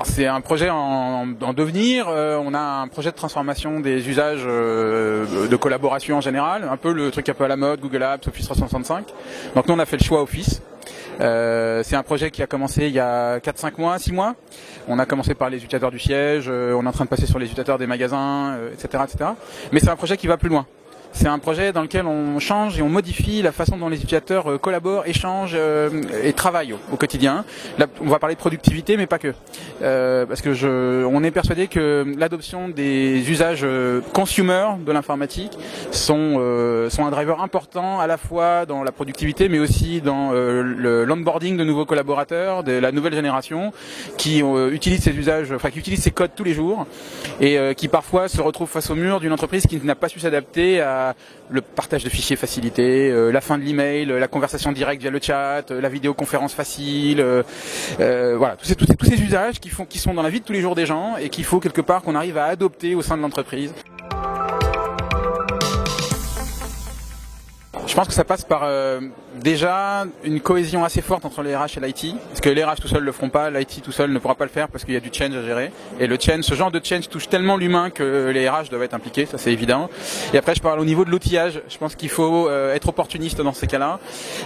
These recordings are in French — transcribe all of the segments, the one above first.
Alors c'est un projet en devenir, on a un projet de transformation des usages de collaboration en général, un peu le truc un peu à la mode, Google Apps, Office 365. Donc nous on a fait le choix Office. C'est un projet qui a commencé il y a 4-5 mois, 6 mois. On a commencé par les utilisateurs du siège, on est en train de passer sur les utilisateurs des magasins, etc., etc. Mais c'est un projet qui va plus loin. C'est un projet dans lequel on change et on modifie la façon dont les utilisateurs collaborent, échangent et travaillent au quotidien. Là, on va parler de productivité, mais pas que. Parce que on est persuadé que l'adoption des usages consumer de l'informatique sont un driver important à la fois dans la productivité, mais aussi dans l'onboarding de nouveaux collaborateurs, de la nouvelle génération, qui utilisent ces usages, enfin qui utilisent ces codes tous les jours et qui parfois se retrouvent face au mur d'une entreprise qui n'a pas su s'adapter à le partage de fichiers facilité, la fin de l'email, la conversation directe via le chat, la vidéoconférence facile, voilà, tous ces usages qui sont dans la vie de tous les jours des gens et qu'il faut quelque part qu'on arrive à adopter au sein de l'entreprise. Je pense que ça passe par déjà une cohésion assez forte entre les RH et l'IT, parce que les RH tout seuls le feront pas, l'IT tout seul ne pourra pas le faire parce qu'il y a du change à gérer. Et le change, ce genre de change touche tellement l'humain que les RH doivent être impliqués, ça c'est évident. Et après je parle au niveau de l'outillage, je pense qu'il faut être opportuniste dans ces cas-là.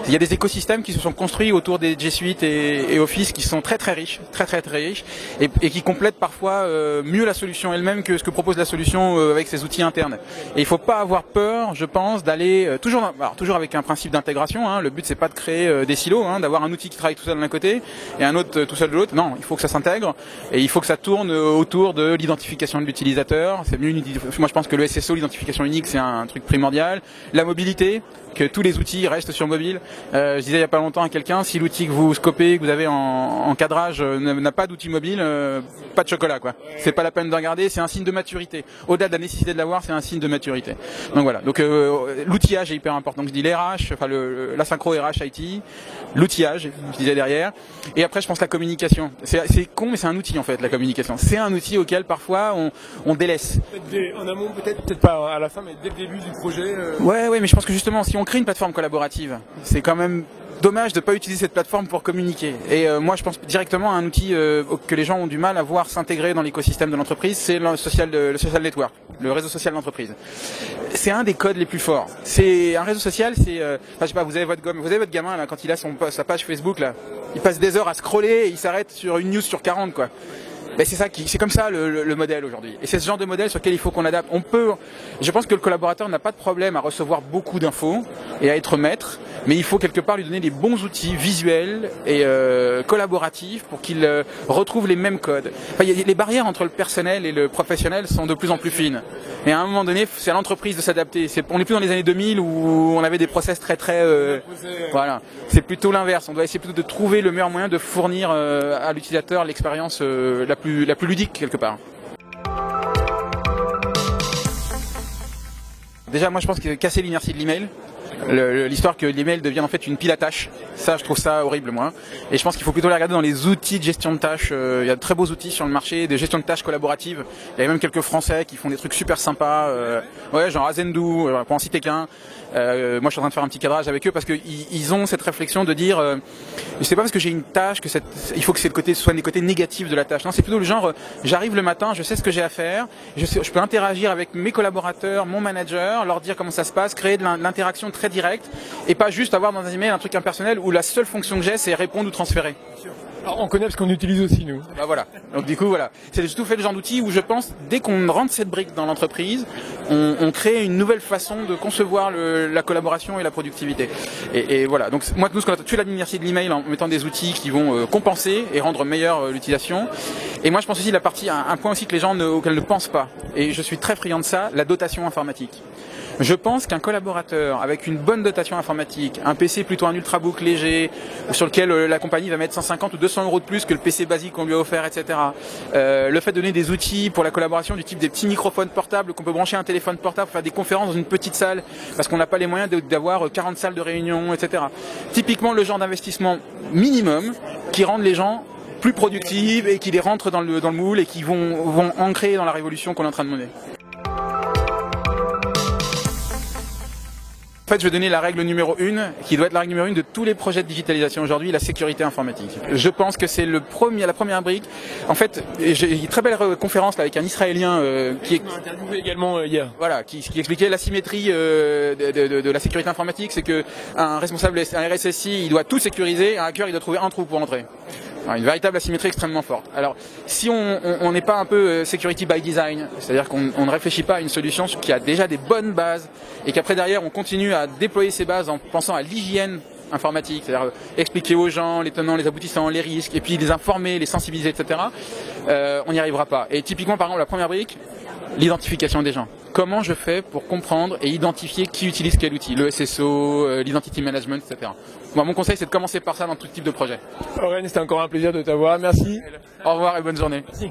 Il y a des écosystèmes qui se sont construits autour des G Suite et Office qui sont très riches, très riches, et qui complètent parfois mieux la solution elle-même que ce que propose la solution avec ses outils internes. Et il faut pas avoir peur, je pense, d'aller toujours avec un principe d'intégration, hein. Le but c'est pas de créer des silos, hein, d'avoir un outil qui travaille tout seul d'un côté et un autre tout seul de l'autre. Non, il faut que ça s'intègre et il faut que ça tourne autour de l'identification de l'utilisateur. C'est mieux moi je pense que le SSO, l'identification unique, c'est un truc primordial. La mobilité, que tous les outils restent sur mobile. Je disais il y a pas longtemps à quelqu'un, si l'outil que vous scopez, que vous avez en cadrage n'a pas d'outil mobile, pas de chocolat quoi. C'est pas la peine de regarder, c'est un signe de maturité. Au-delà de la nécessité de l'avoir, c'est un signe de maturité. Donc voilà. Donc l'outillage est hyper important. Donc je dis les RH, enfin la synchro RH IT, l'outillage, je disais derrière. Et après je pense la communication. C'est con mais c'est un outil en fait la communication. C'est un outil auquel parfois on délaisse. En amont peut-être pas à la fin mais dès le début du projet. Ouais mais je pense que justement si on crée une plateforme collaborative, c'est quand même dommage de ne pas utiliser cette plateforme pour communiquer. Et moi, je pense directement à un outil que les gens ont du mal à voir s'intégrer dans l'écosystème de l'entreprise, c'est le social network, le réseau social d'entreprise. C'est un des codes les plus forts. C'est un réseau social, c'est, je sais pas, vous avez votre gamin là, quand il a sa page Facebook là, il passe des heures à scroller et il s'arrête sur une news sur 40 quoi. Ben c'est comme ça le modèle aujourd'hui. Et c'est ce genre de modèle sur lequel il faut qu'on adapte. Je pense que le collaborateur n'a pas de problème à recevoir beaucoup d'infos et à être maître, mais il faut quelque part lui donner les bons outils visuels et collaboratifs pour qu'il retrouve les mêmes codes. Enfin, les barrières entre le personnel et le professionnel sont de plus en plus fines. Et à un moment donné, c'est à l'entreprise de s'adapter. On n'est plus dans les années 2000 où on avait des process très voilà. C'est plutôt l'inverse. On doit essayer plutôt de trouver le meilleur moyen de fournir à l'utilisateur l'expérience la plus ludique quelque part. Déjà, moi je pense que casser l'inertie de l'email, l'histoire que l'email devienne en fait une pile à tâches, ça je trouve ça horrible moi. Et je pense qu'il faut plutôt les regarder dans les outils de gestion de tâches. Il y a de très beaux outils sur le marché de gestion de tâches collaboratives. Il y a même quelques Français qui font des trucs super sympas, genre Azendoo, pour en citer qu'un. Moi je suis en train de faire un petit cadrage avec eux parce qu'ils ont cette réflexion de dire c'est pas parce que j'ai une tâche que il faut que ce soit des côtés négatifs de la tâche. Non, c'est plutôt le genre j'arrive le matin, je sais ce que j'ai à faire, je peux interagir avec mes collaborateurs, mon manager, leur dire comment ça se passe, créer de l'interaction très directe et pas juste avoir dans un email un truc impersonnel où la seule fonction que j'ai c'est répondre ou transférer. Alors, on connaît parce qu'on utilise aussi nous. Bah voilà. Donc du coup voilà, c'est tout fait le genre d'outil où je pense dès qu'on rentre cette brique dans l'entreprise, on crée une nouvelle façon de concevoir la collaboration et la productivité. Et voilà. Donc moi nous ce qu'on a tué l'inertie de l'email en mettant des outils qui vont compenser et rendre meilleure l'utilisation. Et moi je pense aussi un point aussi que les gens auxquels ne pensent pas. Et je suis très friand de ça, la dotation informatique. Je pense qu'un collaborateur avec une bonne dotation informatique, un PC plutôt un ultrabook léger, sur lequel la compagnie va mettre 150 ou 200 € de plus que le PC basique qu'on lui a offert, etc. Le fait de donner des outils pour la collaboration du type des petits microphones portables qu'on peut brancher à un téléphone portable pour faire des conférences dans une petite salle parce qu'on n'a pas les moyens d'avoir 40 salles de réunion, etc. Typiquement le genre d'investissement minimum qui rendent les gens plus productifs et qui les rentrent dans le moule et qui vont ancrer dans la révolution qu'on est en train de mener. En fait, je vais donner la règle numéro 1, qui doit être la règle numéro 1 de tous les projets de digitalisation aujourd'hui, la sécurité informatique. Je pense que c'est la première brique. En fait, j'ai une très belle conférence là, avec un Israélien qui interviewé également hier. Voilà, qui expliquait l'asymétrie de la sécurité informatique, c'est que un responsable, un RSSI, il doit tout sécuriser, un hacker, il doit trouver un trou pour entrer. Alors, une véritable asymétrie extrêmement forte. Alors, si on n'est pas un peu security by design, c'est-à-dire qu'on ne réfléchit pas à une solution qui a déjà des bonnes bases et qu'après derrière on continue à déployer ces bases en pensant à l'hygiène informatique, c'est-à-dire expliquer aux gens les tenants, les aboutissants, les risques, et puis les informer, les sensibiliser, etc., on n'y arrivera pas. Et typiquement, par exemple, la première brique, l'identification des gens. Comment je fais pour comprendre et identifier qui utilise quel outil, le SSO, l'identity management, etc. Moi, mon conseil, c'est de commencer par ça dans tout type de projet. Aurélien, c'était encore un plaisir de t'avoir. Merci. Au revoir et bonne journée. Merci.